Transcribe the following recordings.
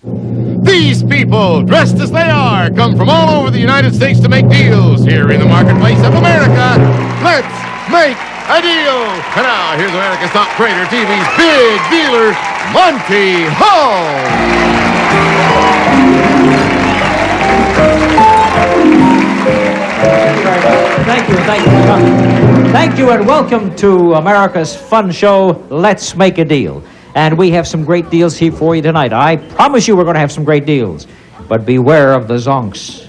These people, dressed as they are, come from all over the United States to make deals here in the marketplace of America. Let's make a deal. And now, here's America's top trader, TV's big dealer, Monty Hall. Thank you for coming. Thank you and welcome to America's fun show, Let's Make a Deal. And we have some great deals here for you tonight. I promise you we're going to have some great deals. But beware of the zonks,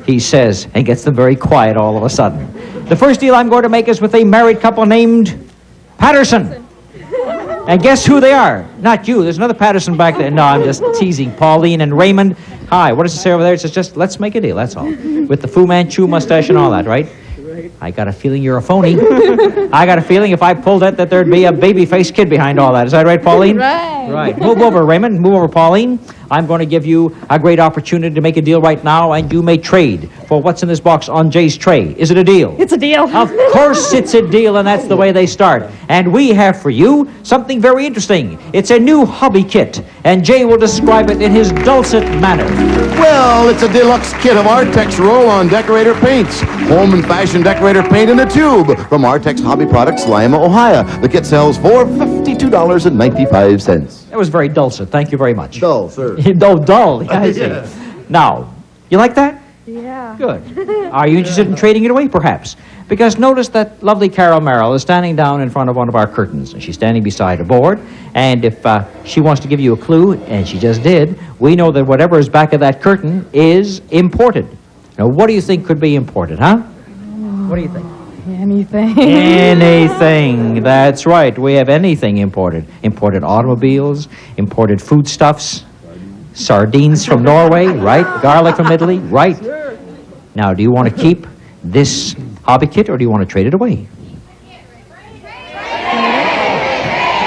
he says, and gets them very quiet all of a sudden. The first deal I'm going to make is with a married couple named Patterson. And guess who they are? Not you. There's another Patterson back there. No, I'm just teasing. Pauline and Raymond. Hi, what does it say over there? It says just, let's make a deal, that's all. With the Fu Manchu mustache and all that, right? I got a feeling you're a phony. I got a feeling if I pulled it that there'd be a baby-faced kid behind all that. Is that right, Pauline? Right. Right. Move over, Raymond. Move over, Pauline. I'm going to give you a great opportunity to make a deal right now, and you may trade for what's in this box on Jay's tray. Is it a deal? It's a deal. Of course it's a deal, and that's the way they start. And we have for you something very interesting. It's a new hobby kit, and Jay will describe it in his dulcet manner. Well, it's a deluxe kit of Artex roll-on decorator paints. Home and fashion decorator paint in a tube from Artex Hobby Products, Lima, Ohio. The kit sells for $52.95. That was very dulcet. Thank you very much. Dull, sir. Oh, dull. I see. Now, you like that? Yeah. Good. Are you interested in trading it away, perhaps? Because notice that lovely Carol Merrill is standing down in front of one of our curtains, and she's standing beside a board, and if she wants to give you a clue, and she just did, we know that whatever is back of that curtain is imported. Now, what do you think could be imported, huh? What do you think? Anything. Anything. That's right. We have anything imported. Imported automobiles, imported foodstuffs, sardines from Norway, right? Garlic from Italy, right? Now, do you want to keep this hobby kit or do you want to trade it away? What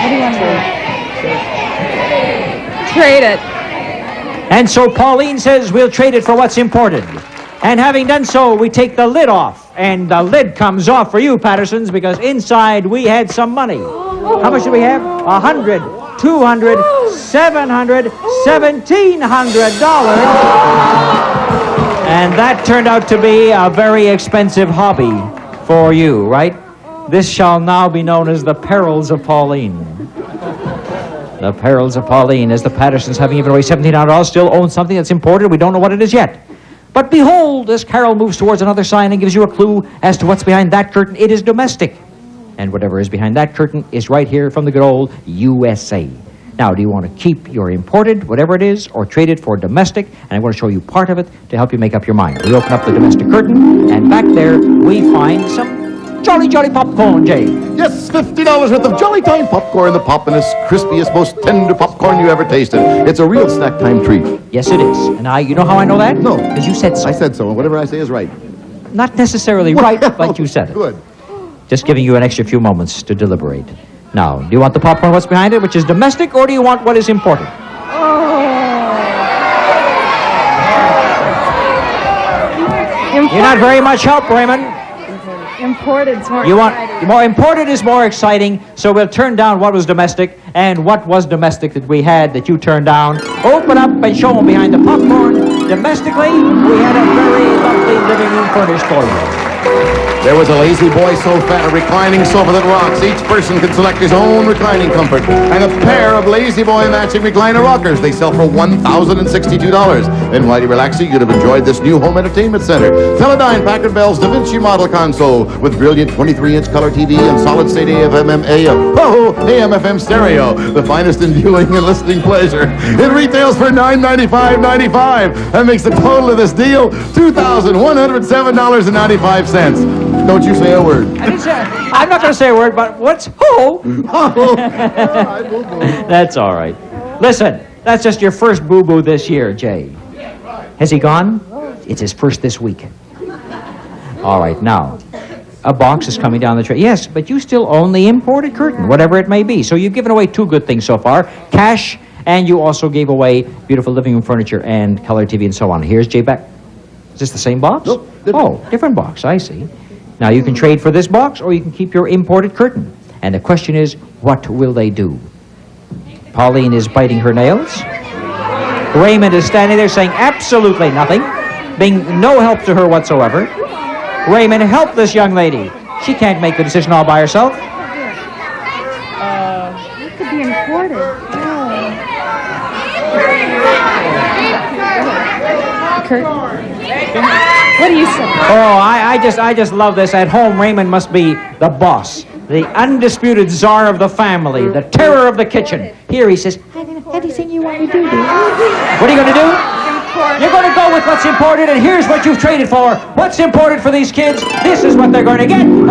do you want to do? Trade it. And so Pauline says we'll trade it for what's imported. And having done so, we take the lid off. And the lid comes off for you, Pattersons, because inside we had some money. How much do we have? $100, $200, $700, $1,700. And that turned out to be a very expensive hobby for you, right? This shall now be known as the perils of Pauline. The perils of Pauline, as the Pattersons, having given away $1,700, still own something that's imported. We don't know what it is yet. But behold, as Carol moves towards another sign and gives you a clue as to what's behind that curtain, it is domestic. And whatever is behind that curtain is right here from the good old USA. Now, do you want to keep your imported, whatever it is, or trade it for domestic? And I'm going to show you part of it to help you make up your mind. We open up the domestic curtain, and back there we find some jolly popcorn, Jay. Yes, $50 worth of Jolly Time popcorn, the poppinest, crispiest, most tender popcorn you ever tasted. It's a real snack time treat. Yes, it is. And you know how I know that? No. Because you said so. I said so, and whatever I say is right. Not necessarily right, but you said it. Good. Just giving you an extra few moments to deliberate. Now, do you want the popcorn, what's behind it, which is domestic, or do you want what is imported? You're not very much help, Raymond. Imported's more exciting. More imported is more exciting, so we'll turn down what was domestic, and what was domestic that we had that you turned down. Open up and show them behind the popcorn. Domestically, we had a very lovely living room furnished for you. There was a lazy boy sofa and a reclining sofa that rocks. Each person can select his own reclining comfort. And a pair of lazy boy matching recliner rockers. They sell for $1,062. Then while you're relaxing, you'd have enjoyed this new home entertainment center. Teledyne Packard Bell's Da Vinci model console with brilliant 23-inch color TV and solid-state AM/FM stereo. The finest in viewing and listening pleasure. It retails for $995.95. That makes the total of this deal $2,107.95. Don't you say a word. I'm not going to say a word, but what's ho? That's all right. Listen, that's just your first boo-boo this year, Jay. Has he gone? It's his first this week. All right, now, a box is coming down the tray. Yes, but you still own the imported curtain, whatever it may be. So you've given away two good things so far, cash, and you also gave away beautiful living room furniture and color TV and so on. Here's Jay back. Is this the same box? Nope. Different box, I see. Now, you can trade for this box, or you can keep your imported curtain. And the question is, what will they do? Pauline is biting her nails. Raymond is standing there saying absolutely nothing, being no help to her whatsoever. Raymond, help this young lady. She can't make the decision all by herself. It could be imported. Kurt, what do you say? Oh, I just love this. At home, Raymond must be the boss, the undisputed czar of the family, the terror of the kitchen. Here he says, anything you want me to do. What are you going to do? You're going to go with what's imported, and here's what you've traded for. What's imported for these kids? This is what they're going to get. And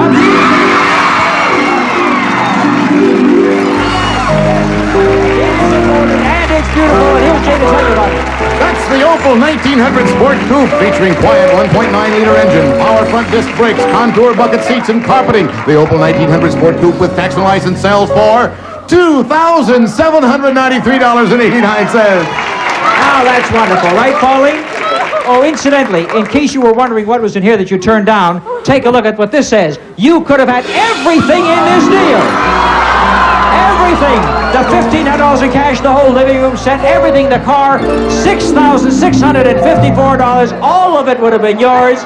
it's beautiful, and here's Jay to tell you about it. That's the Opel 1900 Sport Coupe featuring quiet 1.9-liter engine, power front disc brakes, contour bucket seats, and carpeting. The Opel 1900 Sport Coupe with tax and license sells for $2,793.89. Now that's wonderful, right, Pauline? Oh, incidentally, in case you were wondering what was in here that you turned down, take a look at what this says. You could have had everything in this deal. Everything. The $1,500 in cash, the whole living room set, everything, the car, $6,654. All of it would have been yours.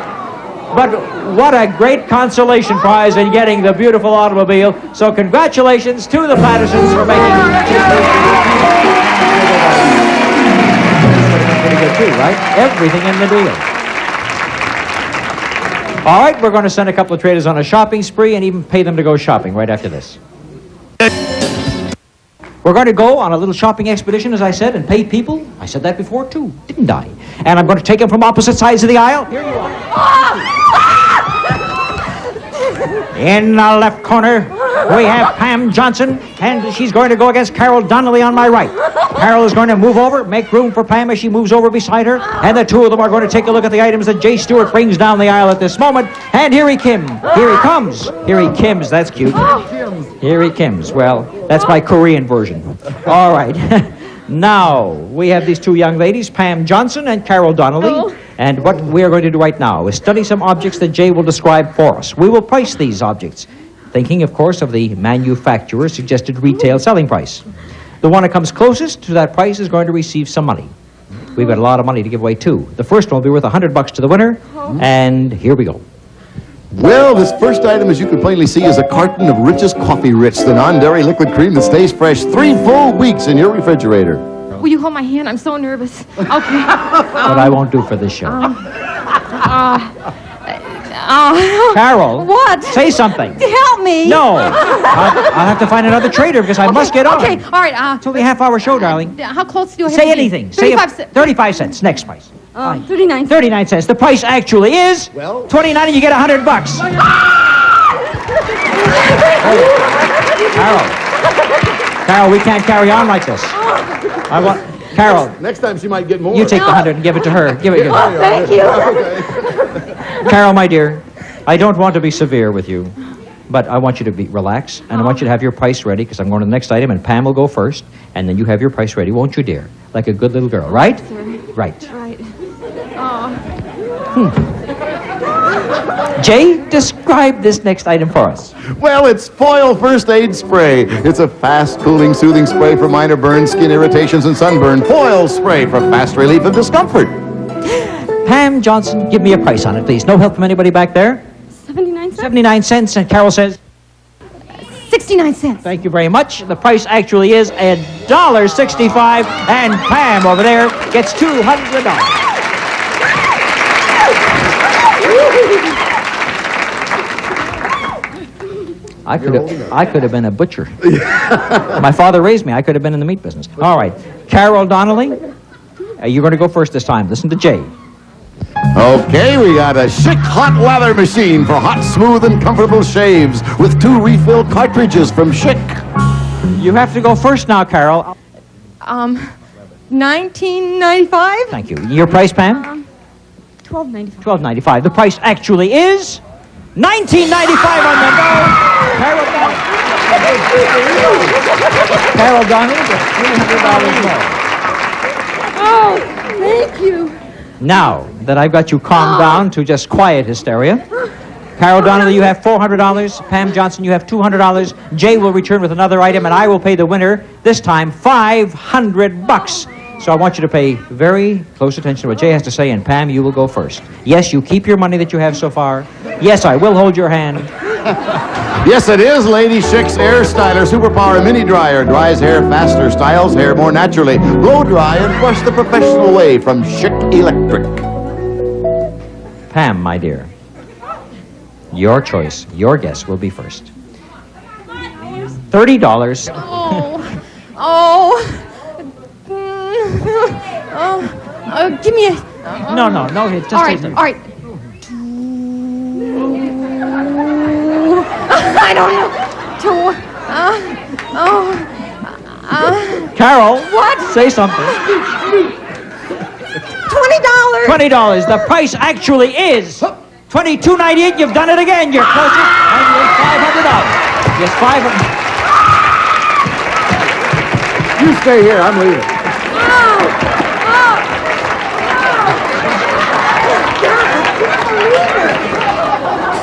But what a great consolation prize in getting the beautiful automobile. So congratulations to the Pattersons for making it. Pretty good too, right? Everything in the deal. All right, we're going to send a couple of traders on a shopping spree and even pay them to go shopping right after this. We're going to go on a little shopping expedition, as I said, and pay people. I said that before, too, didn't I? And I'm going to take them from opposite sides of the aisle. Here you are. In the left corner, we have Pam Johnson, and she's going to go against Carol Donnelly on my right. Carol is going to move over, make room for Pam as she moves over beside her, and the two of them are going to take a look at the items that Jay Stewart brings down the aisle at this moment. And here he comes. Here he comes. Here he comes. That's cute. Here he comes. Well, that's my Korean version. All right. Now, we have these two young ladies, Pam Johnson and Carol Donnelly. And what we are going to do right now is study some objects that Jay will describe for us. We will price these objects, thinking, of course, of the manufacturer's suggested retail selling price. The one that comes closest to that price is going to receive some money. We've got a lot of money to give away, too. The first one will be worth $100 to the winner, and here we go. Well, this first item, as you can plainly see, is a carton of Rich's Coffee Rich, the non-dairy liquid cream that stays fresh 3 full weeks in your refrigerator. Will you hold my hand? I'm so nervous. Okay. What I won't do for this show. Carol. What? Say something. Help me. No. I'll have to find another trader because I must get on. Okay, all right. It's only a half-hour show, darling. How close do I have Say to be? anything. 35 cents. 35 cents. Next price. 39 cents. 39 cents. The price actually is 29 and you get $100. Carol, we can't carry on like this. Carol. Next time she might get more. You take the 100 and give it to her. Give it. Thank you. Carol, my dear, I don't want to be severe with you, but I want you to be relaxed, and I want you to have your price ready because I'm going to the next item, and Pam will go first, and then you have your price ready, won't you, dear? Like a good little girl, right? Right. Right. Jay, describe this next item for us. Well, it's Foil First Aid Spray. It's a fast, cooling, soothing spray for minor burns, skin irritations, and sunburn. Foil Spray for fast relief of discomfort. Pam Johnson, give me a price on it, please. No help from anybody back there? 79 cents. 79 cents, and Carol says... 69 cents. Thank you very much. The price actually is $1.65, and Pam over there gets $200. I could have been a butcher. My father raised me. I could have been in the meat business. All right. Carol Donnelly, you're going to go first this time. Listen to Jay. Okay, we got a chic hot lather machine for hot, smooth, and comfortable shaves with 2 refill cartridges from Chic. You have to go first now, Carol. $19.95. Thank you. Your price, Pam? $12.95. $12.95. The price actually is $19.95 on the nose. Carol Donnelly gets $300 more. Oh, thank you. Now that I've got you calmed down to just quiet hysteria, Carol Donnelly, you have $400. Pam Johnson, you have $200. Jay will return with another item, and I will pay the winner, this time $500. So I want you to pay very close attention to what Jay has to say, and Pam, you will go first. Yes, you keep your money that you have so far. Yes, I will hold your hand. Yes, it is Lady Schick's Air Styler Superpower Mini Dryer. Dries hair faster, styles hair more naturally. Blow dry and brush the professional way from Schick Electric. Pam, my dear, your choice, your guess will be first. $30. Give me a... No, just all right, take it. all right. I don't know. Carol, What? say something. $20. $20. The price actually is $22.98. You've done it again. You're closer, and you're $500. Yes, $500. You stay here, I'm leaving.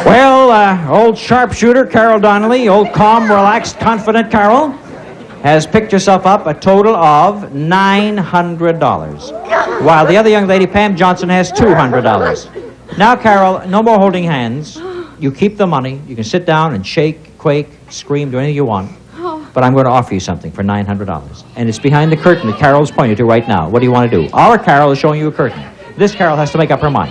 Well, old sharpshooter Carol Donnelly, old calm, relaxed, confident Carol, has picked herself up a total of $900, while the other young lady, Pam Johnson, has $200. Now, Carol, no more holding hands. You keep the money. You can sit down and shake, quake, scream, do anything you want. But I'm going to offer you something for $900. And it's behind the curtain that Carol's pointed to right now. What do you want to do? Our Carol is showing you a curtain. This Carol has to make up her mind.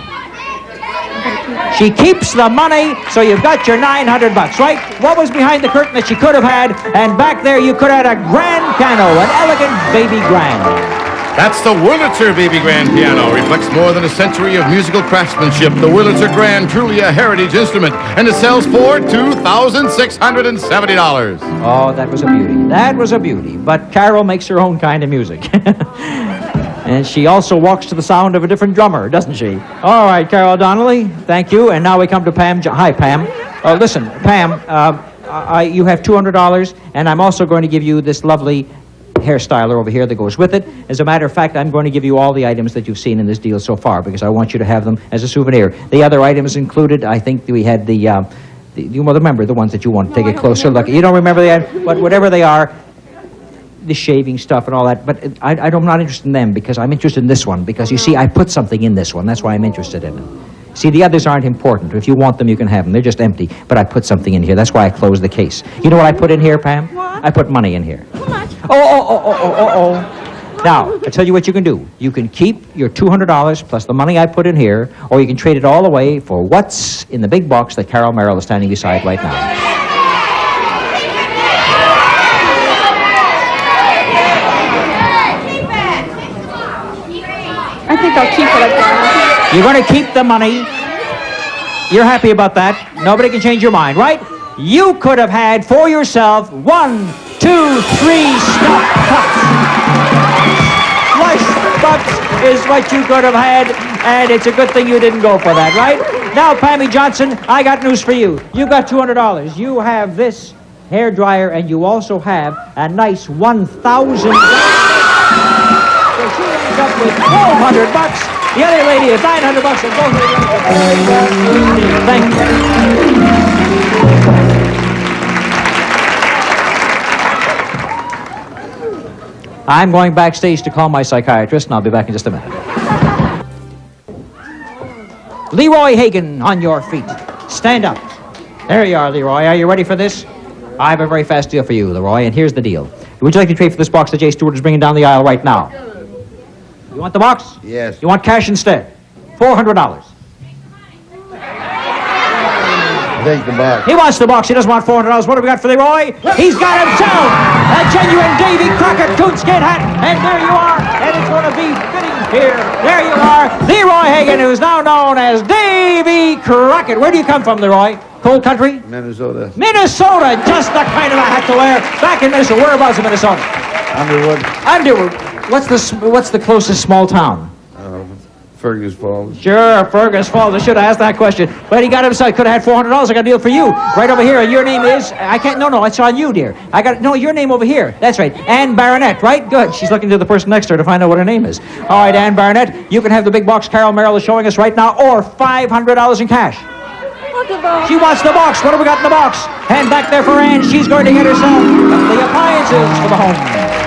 She keeps the money, so you've got your $900, right? What was behind the curtain that she could have had? And back there, you could have had a grand piano, an elegant baby grand. That's the Wurlitzer Baby Grand Piano. Reflects more than a century of musical craftsmanship. The Wurlitzer Grand, truly a heritage instrument. And it sells for $2,670. Oh, that was a beauty. That was a beauty. But Carol makes her own kind of music. And she also walks to the sound of a different drummer, doesn't she? All right, Carol Donnelly, thank you. And now we come to Pam. Hi, Pam. Listen, Pam, you have $200, and I'm also going to give you this lovely hairstyler over here that goes with it. As a matter of fact, I'm going to give you all the items that you've seen in this deal so far because I want you to have them as a souvenir. The other items included, I think we had you remember the ones that you want to take a closer look at. You don't remember but whatever they are, the shaving stuff and all that, but I'm not interested in them because I'm interested in this one because, you see, I put something in this one. That's why I'm interested in it. See, the others aren't important. If you want them, you can have them. They're just empty. But I put something in here. That's why I closed the case. You know what I put in here, Pam? What? I put money in here. How much? Oh. Now, I tell you what you can do. You can keep your $200 plus the money I put in here, or you can trade it all away for what's in the big box that Carol Merrill is standing beside right now. I think I'll keep it up there. You're going to keep the money. You're happy about that. Nobody can change your mind, right? You could have had for yourself 1, 2, 3 stuffed pups. Flush pups is what you could have had, and it's a good thing you didn't go for that, right? Now, Pammy Johnson, I got news for you. You've got $200. You have this hair dryer, and you also have a nice $1,000. Up with $1,200. The other lady is $900, and both of you. Thank you. I'm going backstage to call my psychiatrist, and I'll be back in just a minute. Leroy Hagen, on your feet. Stand up. There you are, Leroy. Are you ready for this? I have a very fast deal for you, Leroy, and here's the deal. Would you like to trade for this box that Jay Stewart is bringing down the aisle right now? You want the box? Yes. You want cash instead? $400. Take the box. He wants the box. He doesn't want $400. What have we got for Leroy? He's got himself a genuine Davy Crockett coonskin hat. And there you are. And it's going to be fitting here. There you are. Leroy Hagen, who's now known as Davy Crockett. Where do you come from, Leroy? Cold country? Minnesota. Minnesota. Just the kind of a hat to wear. Back in Minnesota. Whereabouts in Minnesota? Underwood. What's the closest small town? Fergus Falls. Sure, Fergus Falls. I should have asked that question. But he got himself, could have had $400. I got a deal for you. Right over here. And your name is, no, it's on you, dear. Your name over here. That's right. Ann Baronet, right? Good. She's looking to the person next to her to find out what her name is. All right, Ann Baronet, you can have the big box Carol Merrill is showing us right now, or $500 in cash. Want the box? She wants the box. What have we got in the box? And back there for Ann, she's going to get herself the appliances for the home.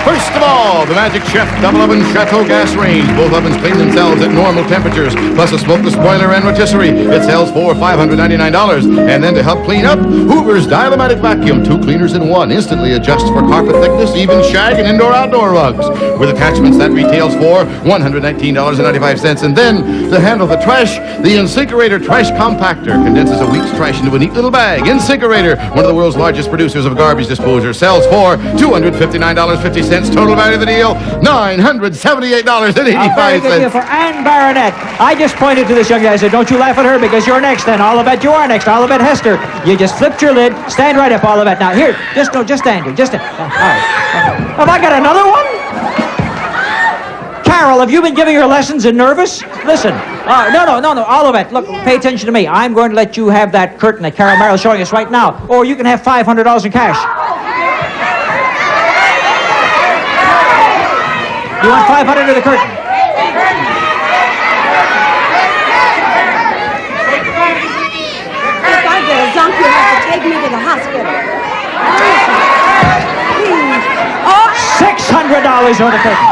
First of all, the Magic Chef Double Oven Chateau Gas Range. Both ovens clean themselves at normal temperatures, plus a smokeless boiler and rotisserie. It sells for $599. And then to help clean up, Hoover's Dial-O-Matic Vacuum. 2 cleaners in 1. Instantly adjusts for carpet thickness, even shag and indoor-outdoor rugs. With attachments that retails for $119.95. And then, to handle the trash, the InSinkErator Trash Compactor condenses a week's trash into a neat little bag. InSinkErator, one of the world's largest producers of garbage disposal, sells for $259.50. Total value of the deal, $978.85. Very good deal for Ann Baronet. I just pointed to this young guy and said, don't you laugh at her because you're next then. Olivet, you are next. Olivet Hester. You just flipped your lid. Stand right up, Olivet. Now, here, just stand here. Just stand. All right. Have I got another one? Carol, have you been giving her lessons in nervous? Listen. No. Olivet, look, pay attention to me. I'm going to let you have that curtain that Carol Merrill's showing us right now. Or you can have $500 in cash. You want 500 or the curtain? If I get a zonk, you'll have to take me to the hospital. Please. Oh, $600 or the curtain.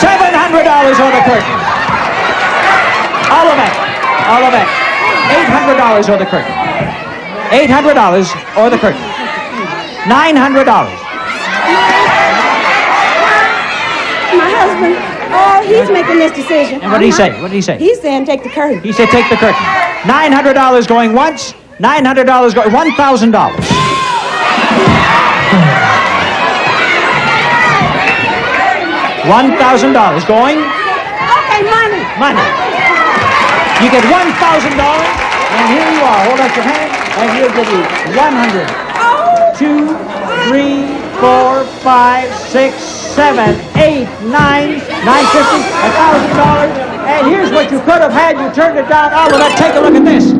$700 or the curtain. Olivet. $800 or the curtain. $800 or the curtain. $900. my husband, he's making this decision. And what did he say? What did he say? He's saying take the curtain. He said take the curtain. $900 going once, $900 going, $1,000. $1,000 going. Okay, money. You get $1,000, and here you are. Hold out your hand, and he'll give you 100. 2, 3, 4, 5, 6, 7, 8, 9, $950, $1,000. And here's what you could have had. You turned it down. Oliver, take a look at this.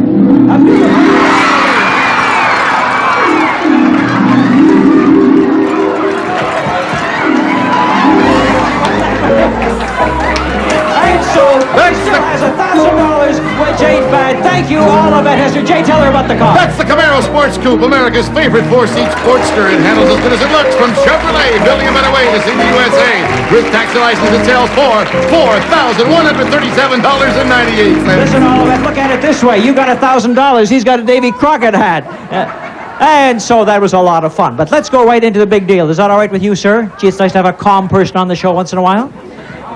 And so, he still has $1,000, which ain't bad. Thank you, Oliver Hester. Jay, tell her about the car. That's the Camaro Sports Coupe, America's favorite 4-seat sportster. It handles as good as it looks from Chevrolet, building a better way to see the USA. With tax and license, it sells for $4,137.98. Listen, Oliver, look at it this way. You got $1,000. He's got a Davy Crockett hat. And so that was a lot of fun. But let's go right into the big deal. Is that all right with you, sir? Gee, it's nice to have a calm person on the show once in a while.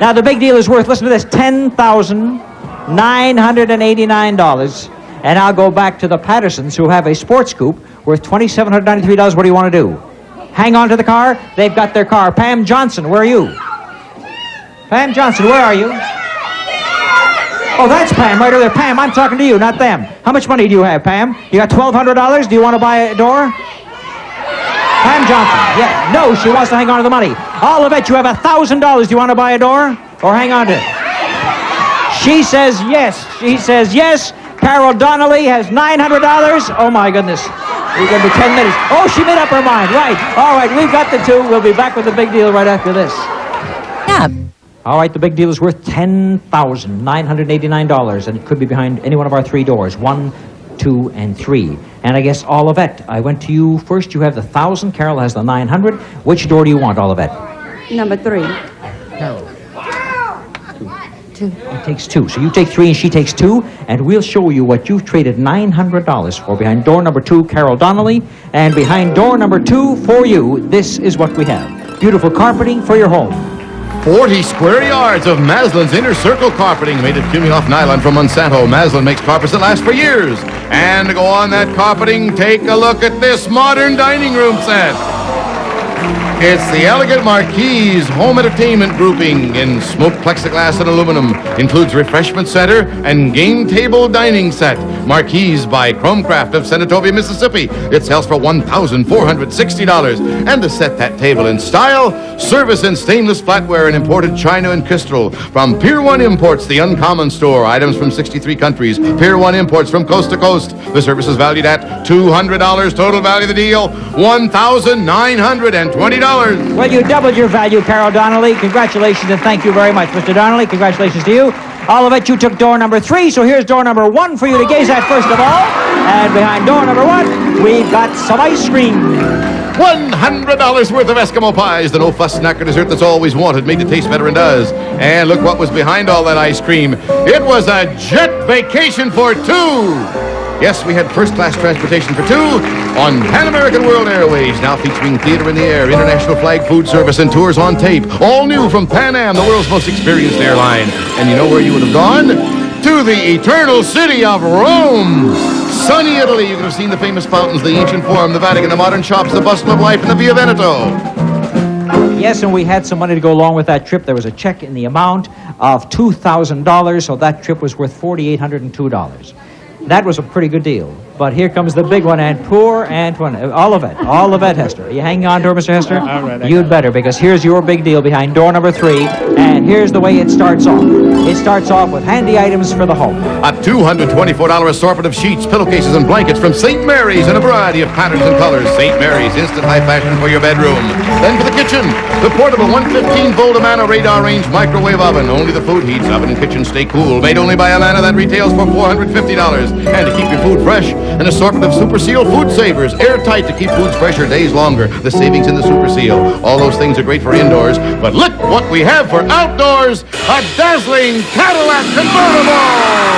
Now, the big deal is worth, listen to this, $10,989. And I'll go back to the Pattersons, who have a sports coupe worth $2,793. What do you want to do? Hang on to the car? They've got their car. Pam Johnson, where are you? Pam Johnson, where are you? Oh, that's Pam, right over there. Pam, I'm talking to you, not them. How much money do you have, Pam? You got $1,200? Do you want to buy a door? Pam Johnson. Yeah. No, she wants to hang on to the money. Olivet, you have $1,000. Do you want to buy a door? Or hang on to it? She says yes. She says yes. Carol Donnelly has $900. Oh, my goodness. We're going to be 10 minutes. Oh, she made up her mind. Right. All right, we've got the two. We'll be back with the big deal right after this. Yeah. All right, the big deal is worth $10,989, and it could be behind any one of our 3 doors, 1, 2, and 3. And I guess Olivet, I went to you first. You have the 1,000. Carol has the 900. Which door do you want, Olivet? Number 3. Carol. 2. It takes 2. So you take 3 and she takes 2, and we'll show you what you've traded $900 for behind door number 2, Carol Donnelly, and behind door number 2 for you. This is what we have. Beautiful carpeting for your home. 40 square yards of Maslin's Inner Circle carpeting made of Cumulov nylon from Monsanto. Maslin makes carpets that last for years. And to go on that carpeting, take a look at this modern dining room set. It's the elegant Marquise home entertainment grouping in smoked plexiglass and aluminum. Includes refreshment center and game table dining set. Marquise by Chromecraft of Senatobia, Mississippi. It sells for $1,460. And to set that table in style, service in stainless flatware and imported china and crystal. From Pier 1 Imports, the uncommon store. Items from 63 countries. Pier 1 Imports from coast to coast. The service is valued at $200. Total value of the deal, $1,920. Well, you doubled your value, Carol Donnelly. Congratulations, and thank you very much. Mr. Donnelly, congratulations to you. Olivet, you took door number 3, so here's door number 1 for you to gaze at first of all. And behind door number 1, we've got some ice cream. $100 worth of Eskimo pies, the no-fuss snacker dessert that's always wanted, made to taste better and does. And look what was behind all that ice cream. It was a jet vacation for 2. Yes, we had first-class transportation for 2 on Pan American World Airways, now featuring theater in the air, international flag food service, and tours on tape. All new from Pan Am, the world's most experienced airline. And you know where you would have gone? To the eternal city of Rome. Sunny Italy, you could have seen the famous fountains, the ancient Forum, the Vatican, the modern shops, the bustle of life, and the Via Veneto. Yes, and we had some money to go along with that trip. There was a check in the amount of $2,000, so that trip was worth $4,802. That was a pretty good deal. But here comes the big one, and poor Antoinette. All of it, Hester. Are you hanging on to her, Mr. Hester? All right. You'd better, because here's your big deal behind door number 3, and here's the way it starts off. It starts off with handy items for the home. A $224 assortment of sheets, pillowcases, and blankets from St. Mary's in a variety of patterns and colors. St. Mary's, instant high fashion for your bedroom. Then for the kitchen, the portable 115-volt Amana radar range microwave oven. Only the food heats. Oven and kitchen stay cool. Made only by Amana, that retails for $450. And to keep your food fresh, an assortment of Super Seal food savers, airtight to keep foods fresher days longer. The savings in the Super Seal. All those things are great for indoors, but look what we have for outdoors. A dazzling Cadillac convertible!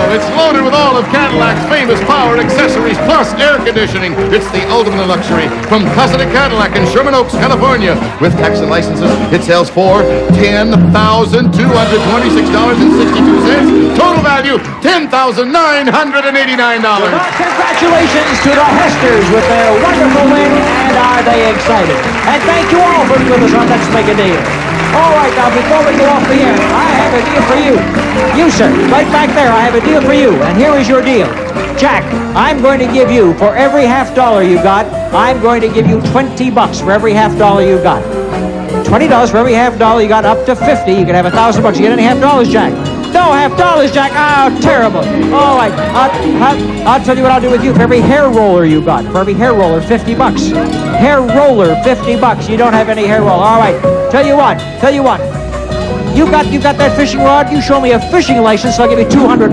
It's loaded with all of Cadillac's famous power accessories, plus air conditioning. It's the ultimate in luxury from Cousin Cadillac in Sherman Oaks, California. With tax and licenses, it sells for $10,226.62. Total value, $10,989. Congratulations to the Hesters with their wonderful win, and are they excited? And thank you all for being with us on Let's Make a Deal. All right, now, before we go off the air, I have a deal for you. You, sir, right back there, I have a deal for you, and here is your deal. Jack, I'm going to give you, for every $50 you got, I'm going to give you $20 for every $50 you got. $20 for every $50 you got, up to $50. You can have $1,000. You get any $50, Jack? No $50, Jack. Oh, terrible. All right, I'll tell you what I'll do with you. For every hair roller you got, for every hair roller, $50. Hair roller, $50. You don't have any hair roller. All right. Tell you what. You got that fishing rod. You show me a fishing license, so I'll give you $200.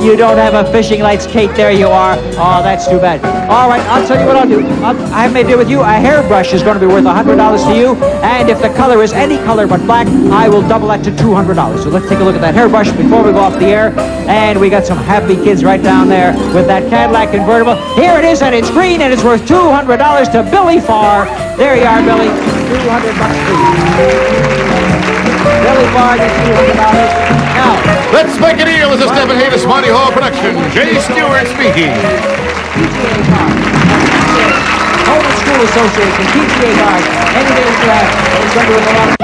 You don't have a fishing license, Kate. There you are. Oh, that's too bad. All right, I'll tell you what I'll do. I have made a deal with you. A hairbrush is going to be worth $100 to you, and if the color is any color but black, I will double that to $200. So let's take a look at that hairbrush before we go off the air. And we got some happy kids right down there with that Cadillac convertible. Here it is, and it's green, and it's worth $200 to Billy Farr. There you are, Billy. $200 for you. Billy Farr gets $200. Now, Let's Make a Deal is a Stephen Hayes Monty Hall production. Jay Stewart speaking. PTA card. Home School Association, PTA card. Any day you have, it's going to be a lot of